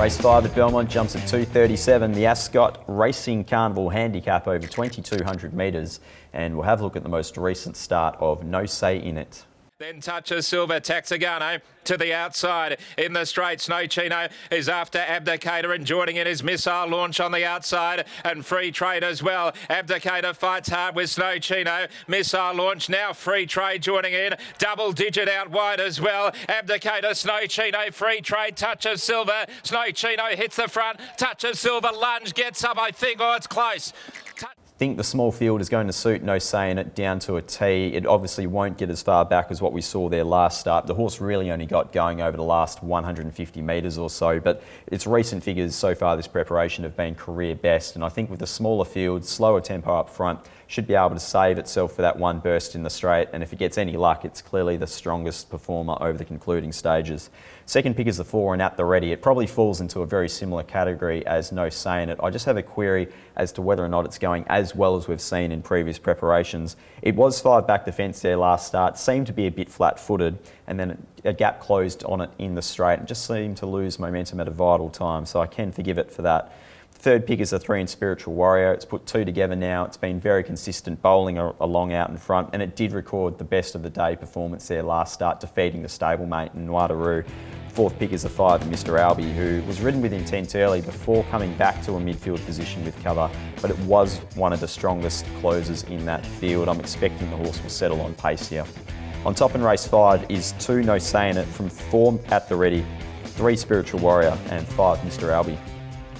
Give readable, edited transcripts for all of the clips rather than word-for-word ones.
Race 5 at Belmont jumps at 2:37. The Ascot Racing Carnival Handicap over 2,200 metres. And we'll have a look at the most recent start of No Say In It. Then Touches Silver, Taxigano to the outside in the straight. Snow Chino is after Abdicator, and joining in is Missile Launch on the outside and Free Trade as well. Abdicator fights hard with Snow Chino. Missile Launch now Free Trade joining in. Double digit out wide as well. Abdicator, Snow Chino, Free Trade, Touches Silver. Snow Chino hits the front. Touches Silver, lunge, gets up, I think. Oh, it's close. I think the small field is going to suit No Say In It down to a T. It obviously won't get as far back as what we saw there last start. The horse really only got going over the last 150 metres or so, but its recent figures so far this preparation have been career best, and I think with the smaller field, slower tempo up front, should be able to save itself for that one burst in the straight, and if it gets any luck, it's clearly the strongest performer over the concluding stages. Second pick is the 4 and At the Ready. It probably falls into a very similar category as No Say In It. I just have a query as to whether or not it's going as well as we've seen in previous preparations. It was 5 back the fence there last start, seemed to be a bit flat-footed, and then a gap closed on it in the straight and just seemed to lose momentum at a vital time, so I can forgive it for that. Third pick is the 3 in Spiritual Warrior. It's put 2 together now. It's been very consistent, bowling along out in front, and it did record the best of the day performance there last start, defeating the stablemate in Noirdaroo. Fourth pick is the 5 in Mr Albi, who was ridden with intent early before coming back to a midfield position with cover, but it was one of the strongest closers in that field. I'm expecting the horse will settle on pace here. On top in race 5 is 2 No Say In It from 4 At the Ready, 3 Spiritual Warrior and 5 Mr Albi.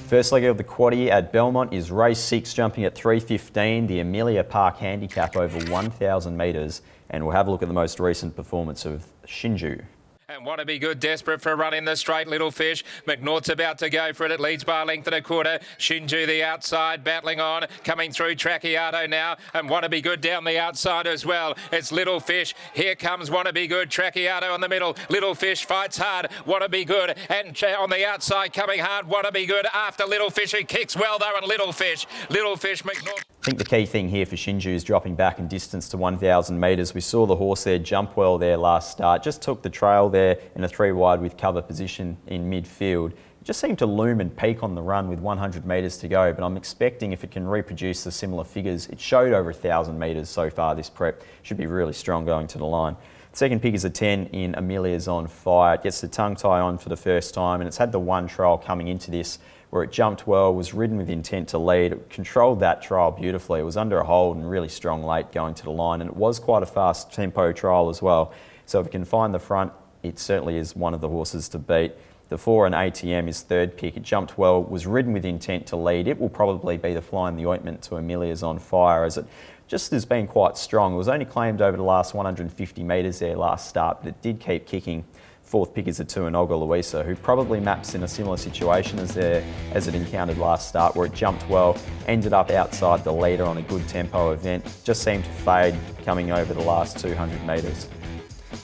First leg of the quaddie at Belmont is race 6, jumping at 3:15, the Amelia Park Handicap over 1,000 metres, and we'll have a look at the most recent performance of Shinju. And Want to Be Good, desperate for a run in the straight, Little Fish. McNaught's about to go for it. It leads by a length and a quarter. Shinju the outside, battling on. Coming through Tracciato now. And Want to Be Good down the outside as well. It's Little Fish. Here comes Want to Be Good. Tracciato on the middle. Little Fish fights hard. Want to Be Good. And on the outside coming hard. Want to Be Good after Little Fish. He kicks well though, and Little Fish, McNaught. I think the key thing here for Shinju is dropping back in distance to 1,000 metres. We saw the horse there jump well there last start. Just took the trail there in a 3 wide with cover position in midfield. It just seemed to loom and peak on the run with 100 metres to go, but I'm expecting if it can reproduce the similar figures, it showed over 1,000 metres so far this prep, should be really strong going to the line. Second pick is a 10 in Amelia's On Fire. It gets the tongue tie on for the first time, and it's had the one trial coming into this where it jumped well, was ridden with intent to lead. It controlled that trial beautifully. It was under a hold and really strong late going to the line, and it was quite a fast tempo trial as well. So if it can find the front, it certainly is one of the horses to beat. The 4 and ATM is third pick. It jumped well, was ridden with intent to lead. It will probably be the fly in the ointment to Amelia's On Fire, as it just has been quite strong. It was only claimed over the last 150 metres there last start, but it did keep kicking. Fourth pick is a 2 in Olga Luisa, who probably maps in a similar situation as it encountered last start, where it jumped well, ended up outside the leader on a good tempo event, just seemed to fade coming over the last 200 metres.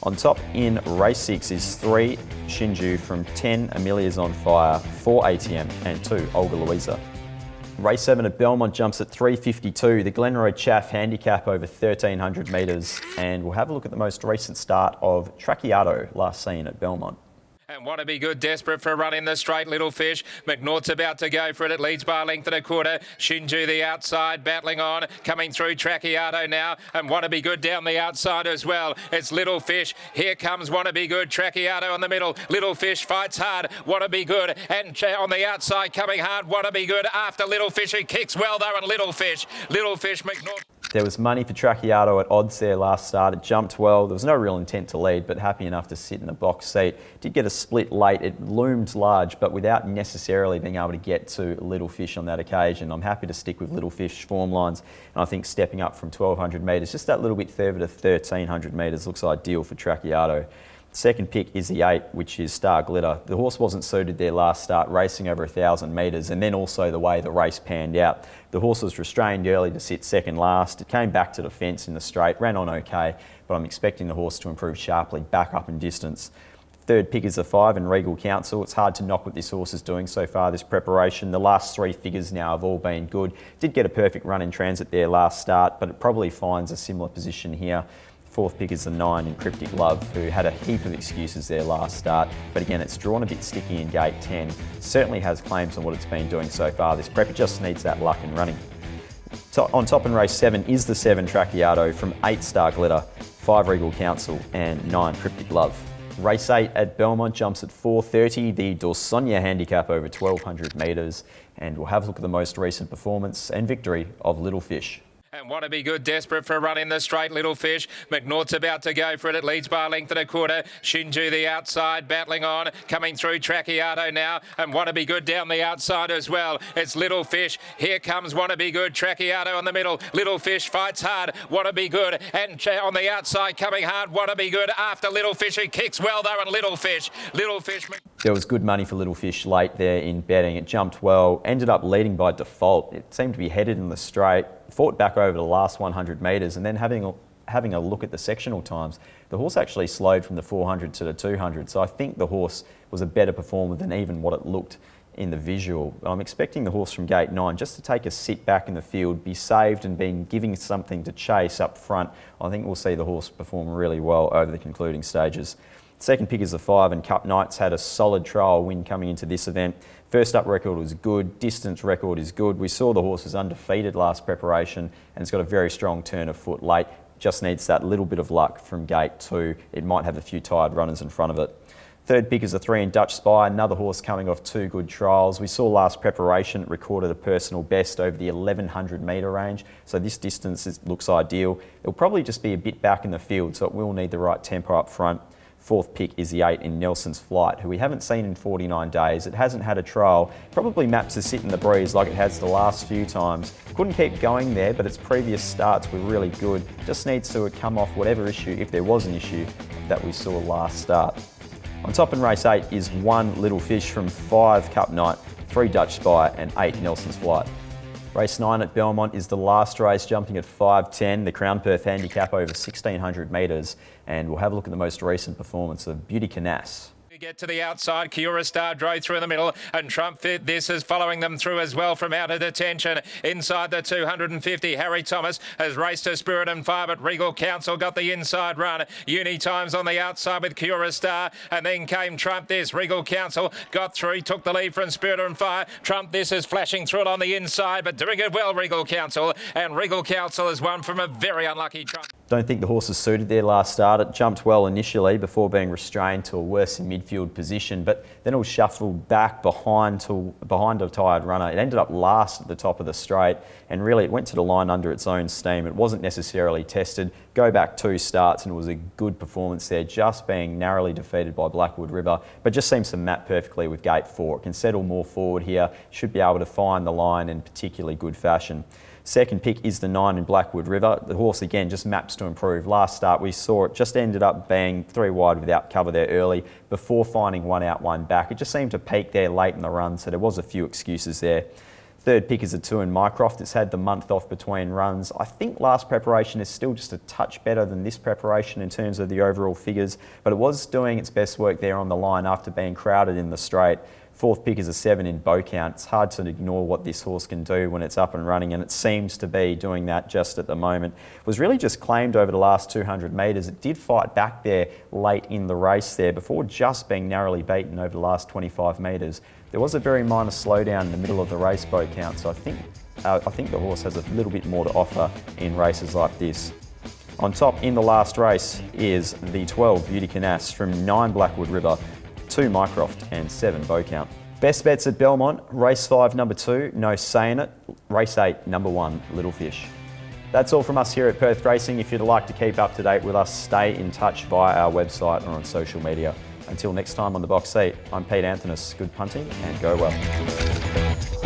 On top in race 6 is 3 Shinju from 10 Amelia's On Fire, 4 ATM and 2 Olga Luisa. Race 7 at Belmont jumps at 3:52, the Glenroy Chaff Handicap over 1,300 metres, and we'll have a look at the most recent start of Tracciato last seen at Belmont. And Want to Be Good, desperate for a run in the straight, Little Fish. McNaught's about to go for it. It leads by a length and a quarter. Shinju the outside, battling on. Coming through Tracciato now. And Want to Be Good down the outside as well. It's Little Fish. Here comes Want to Be Good. Tracciato on the middle. Little Fish fights hard. Want to Be Good. And on the outside coming hard. Want to Be Good after Little Fish. He kicks well though, and Little Fish, McNaught. There was money for Tracciato at odds there last start. It jumped well. There was no real intent to lead, but happy enough to sit in the box seat. Did get a split late. It loomed large, but without necessarily being able to get to Little Fish on that occasion. I'm happy to stick with Little Fish form lines, and I think stepping up from 1,200 metres, just that little bit further to 1,300 metres, looks ideal for Tracciato. Second pick is the 8, which is Star Glitter. The horse wasn't suited there last start, racing over 1,000 metres, and then also the way the race panned out. The horse was restrained early to sit second last. It came back to the fence in the straight, ran on okay, but I'm expecting the horse to improve sharply back up in distance. Third pick is the 5 in Regal Council. It's hard to knock what this horse is doing so far this preparation. The last 3 figures now have all been good. Did get a perfect run in transit there last start, but it probably finds a similar position here. Fourth pick is the 9 in Cryptic Love, who had a heap of excuses there last start, but again, it's drawn a bit sticky in gate 10. Certainly has claims on what it's been doing so far. This prep just needs that luck and running. So on top in race 7 is the 7 Tracciato from 8 Star Glitter, 5 Regal Council and 9 Cryptic Love. Race 8 at Belmont jumps at 4:30, the Dorsonia handicap over 1,200 metres, and we'll have a look at the most recent performance and victory of Little Fish. And Want to Be Good, desperate for a run in the straight, Little Fish. McNaught's about to go for it. It leads by a length and a quarter. Shinju the outside, battling on. Coming through Tracciato now. And Want to Be Good down the outside as well. It's Little Fish. Here comes Want to Be Good. Tracciato on the middle. Little Fish fights hard. Want to Be Good. And on the outside coming hard. Want to Be Good after Little Fish. He kicks well though. And Little Fish. There was good money for Little Fish late there in betting. It jumped well, ended up leading by default. It seemed to be headed in the straight, fought back over the last 100 metres, and then having a look at the sectional times, the horse actually slowed from the 400 to the 200. So I think the horse was a better performer than even what it looked in the visual. I'm expecting the horse from gate 9 just to take a sit back in the field, be saved and been giving something to chase up front. I think we'll see the horse perform really well over the concluding stages. Second pick is the 5, and Cup Knights had a solid trial win coming into this event. First up record was good, distance record is good. We saw the horse was undefeated last preparation and it's got a very strong turn of foot late. Just needs that little bit of luck from gate 2. It might have a few tired runners in front of it. Third pick is the 3 in Dutch Spy, another horse coming off 2 good trials. We saw last preparation it recorded a personal best over the 1100 metre range, so this distance looks ideal. It'll probably just be a bit back in the field, so it will need the right tempo up front. Fourth pick is the 8 in Nelson's Flight, who we haven't seen in 49 days. It hasn't had a trial. Probably maps to sit in the breeze like it has the last few times. Couldn't keep going there, but its previous starts were really good. Just needs to come off whatever issue, if there was an issue, that we saw last start. On top in race 8 is 1 Little Fish from 5 Cup Night, 3 Dutch Spy and 8 Nelson's Flight. Race 9 at Belmont is the last race, jumping at 5:10, the Crown Perth handicap over 1,600 metres, and we'll have a look at the most recent performance of Beauty Canas. Get to the outside. Kiura Star drove through in the middle, and Trump Fit This is following them through as well from out of detention. Inside the 250, Harry Thomas has raced to Spirit and Fire, but Regal Council got the inside run. Uni Times on the outside with Kiura Star, and then came Trump This. Regal Council got through, took the lead from Spirit and Fire. Trump This is flashing through it on the inside, but doing it well, Regal Council, and Regal Council has won from a very unlucky Trump. Don't think the horse was suited there last start. It jumped well initially before being restrained to a worse in midfield position, but then it was shuffled back behind a tired runner. It ended up last at the top of the straight, and really it went to the line under its own steam. It wasn't necessarily tested. Go back 2 starts and it was a good performance there, just being narrowly defeated by Blackwood River, but just seems to map perfectly with gate 4. It can settle more forward here, should be able to find the line in particularly good fashion. Second pick is the 9 in Blackwood River. The horse again just maps to improve. Last start we saw it just ended up being 3 wide without cover there early before finding 1 out, 1 back. It just seemed to peak there late in the run, so there was a few excuses there. Third pick is the 2 in Mycroft. It's had the month off between runs. I think last preparation is still just a touch better than this preparation in terms of the overall figures, but it was doing its best work there on the line after being crowded in the straight. Fourth pick is a 7 in Bow Count. It's hard to ignore what this horse can do when it's up and running, and it seems to be doing that just at the moment. It was really just claimed over the last 200 metres. It did fight back there late in the race there before just being narrowly beaten over the last 25 metres. There was a very minor slowdown in the middle of the race, Bow Count, so I think the horse has a little bit more to offer in races like this. On top in the last race is the 12 Beauty Canas from 9 Blackwood River, 2 Mycroft and 7 Bow Count. Best bets at Belmont, race 5 number 2, No Saying It, race 8 number 1, Little Fish. That's all from us here at Perth Racing. If you'd like to keep up to date with us, stay in touch via our website or on social media. Until next time on the box seat, I'm Pete Anthony. Good punting and go well.